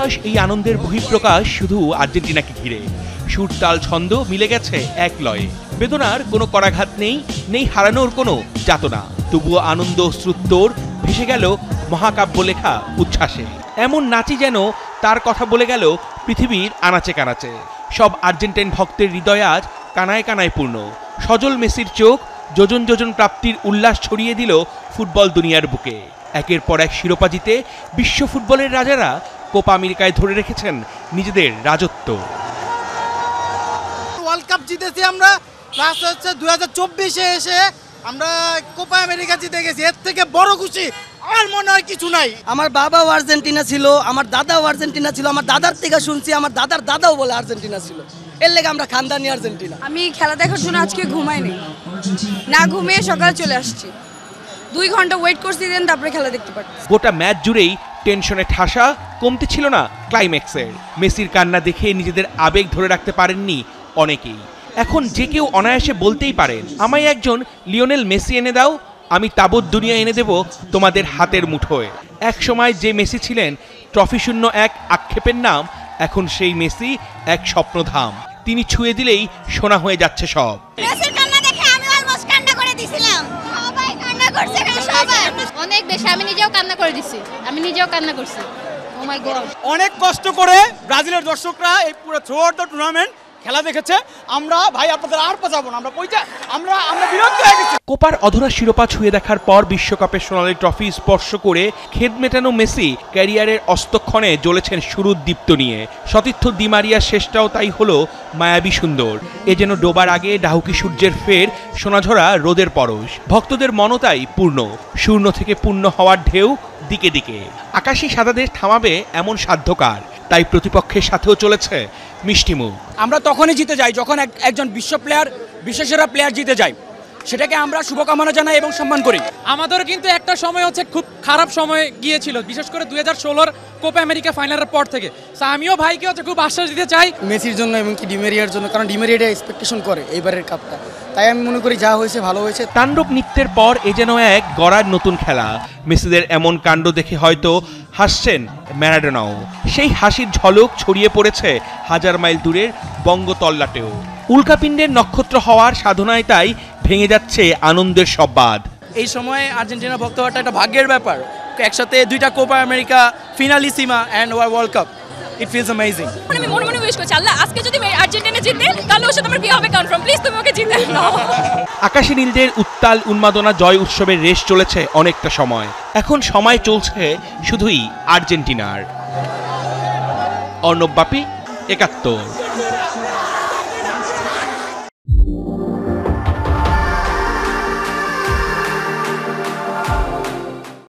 মাস এই আনন্দের বহিঃপ্রকাশ শুধু আর্জেন্টিনাকে ঘিরে। সুর তাল ছন্দ মিলে গেছে এক লয়ে। বেদনার কোনো করাঘাত নেই হারানোর কোনো যাতনা। তবুও আনন্দ অশ্রুত্তর ভেসে গেল মহাকাব্য লেখা উচ্ছ্বাসে। এমন নাচি যেন তার কথা বলে গেল পৃথিবীর আনাচে কানাচে। সব আর্জেন্টাইন ভক্তের হৃদয় আজ কানায় কানায় পূর্ণ। সজল মেসির চোখ যোজন যোজন প্রাপ্তির উল্লাস ছড়িয়ে দিল ফুটবল দুনিয়ার বুকে। একের পর এক শিরোপা জিতে বিশ্ব ফুটবলের রাজারা কোপা আমেরিকায় ধরে রেখেছেন নিজেদের রাজত্ব। ওয়ার্ল্ড কাপ জিতেছি আমরা, প্লাস হচ্ছে 2024-এ এসে আমরা কোপা আমেরিকা জিতে গেছি। এর থেকে বড় খুশি আর মনে হয় কিছু নাই। আমার বাবাও আর্জেন্টিনা ছিল, আমার দাদাও আর্জেন্টিনা ছিল, আমার দাদার থেকে শুনছি আমার দাদার দাদাও বলে আর্জেন্টিনা ছিল। এর লেগে আমরা খানদানি আর্জেন্টিনা। আমি খেলা দেখার জন্য আজকে ঘুমাইনি, না ঘুমিয়ে সকালে চলে আসছি। 2 ঘন্টা ওয়েট করছি, দেন তারপরে খেলা দেখতে পাচ্ছি। গোটা ম্যাচ জুড়েই টেনশনে ঠাসা, কমতে ছিল না ক্লাইম্যাক্সের। মেসির কান্না দেখে নিজেদের আবেগ ধরে রাখতে পারেননি অনেকেই। এখন যে কেউ অনায়াসে বলতেই পারেন, আমায় একজন লিওনেল মেসি এনে দাও, আমি তাবৎ দুনিয়া এনে দেব তোমাদের হাতের মুঠোয়। এক সময় যে মেসি ছিলেন ট্রফি শূন্য এক আক্ষেপের নাম, এখন সেই মেসি এক স্বপ্নধাম। তিনি ছুঁয়ে দিলেই সোনা হয়ে যাচ্ছে সব। মেসির কান্না দেখে আমি অলমোস্ট কান্না করে দিছিলাম। সবাই কান্না করছে, সবাই অনেক বেশি। আমি নিজেও কান্না করে দিছি, আমি নিজেও কান্না করছি। ও মাই গড, অনেক কষ্ট করে ব্রাজিলের দর্শকরা এই পুরো থ্রু আউট দ্য টুর্নামেন্ট খেলা দেখেছে। আমরা ভাই আপনাদের আর পাঠাবো না, আমরা বিরক্ত হয়ে গেছি। কোপার অধরা শিরোপা ছুঁয়ে দেখার পর বিশ্বকাপের সোনালী ট্রফি স্পর্শ করে খেদ মেটানো মেসি ক্যারিয়ারের অস্তক্ষণে জ্বলেছেন শুরুর দীপ্ত নিয়ে। সতীর্থ দি মারিয়ার শেষটাও তাই হলো মায়াবী সুন্দর। এ যেন ডোবার আগে ডাহুকি সূর্যের ফের সোনাঝরা রোদের পরশ। ভক্তদের মনতাই পূর্ণ, শূন্য থেকে পূর্ণ হওয়ার ঢেউ দিকে দিকে। আকাশী সাদাদের থামাবে এমন সাধ্যকার, তাই প্রতিপক্ষের সাথেও চলেছে মিষ্টিমুখ। আমরা তখনই জিতে যাই যখন একজন বিশ্বসেরা প্লেয়ার জিতে যায়। সেটাকে আমরা শুভকামনা জানাই এবং সম্মান করি। আমাদেরও কিন্তু একটা সময় হচ্ছে খুব খারাপ সময় গিয়েছিল, বিশেষ করে 2016 কোপা আমেরিকা ফাইনালের পর থেকে। আমিও ভাইকে হচ্ছে খুব আশ্বাস দিতে চাই মেসির জন্য এবং কি ডিমেরিয়ার জন্য, কারণ ডিমেরিয়াটা এক্সপেকটেশন করে এইবারের কাপটা। তাই আমি মনে করি যা হয়েছে ভালো হয়েছে। তাণ্ডব নৃত্যের পর এ যেন এক গড়ার নতুন খেলা। মেসিদের এমন কাণ্ড দেখে হয়তো হাসছেন ম্যারাডোনাও। সেই হাসির ঝলক ছড়িয়ে পড়েছে হাজার মাইল দূরের বঙ্গতল্লাটেও। উল্কাপিণ্ডের নক্ষত্র হওয়ার সাধনায় তাই ভেঙে যাচ্ছে আনন্দের সব বাঁধ। এই সময়ে আর্জেন্টিনা ভক্ত হওয়াটা একটা ভাগ্যের ব্যাপার। একসাথে 2টা Copa America, Finalissima and world cup, it feels amazing. আমি মনে মনে উইশ করছি, আল্লাহ আজকে যদি আর্জেন্টিনা জিতে তাহলে ওর সাথে আমার বিয়ে হবে কনফার্ম। প্লিজ তুমি ওকে জিতে নাও। আকাশী নীলদের উত্তাল উন্মাদনা জয় উৎসবের রেশ চলেছে অনেকটা সময়। এখন সময় চলছে শুধুই আর্জেন্টিনার। অর্ণব বাপি, ৭১।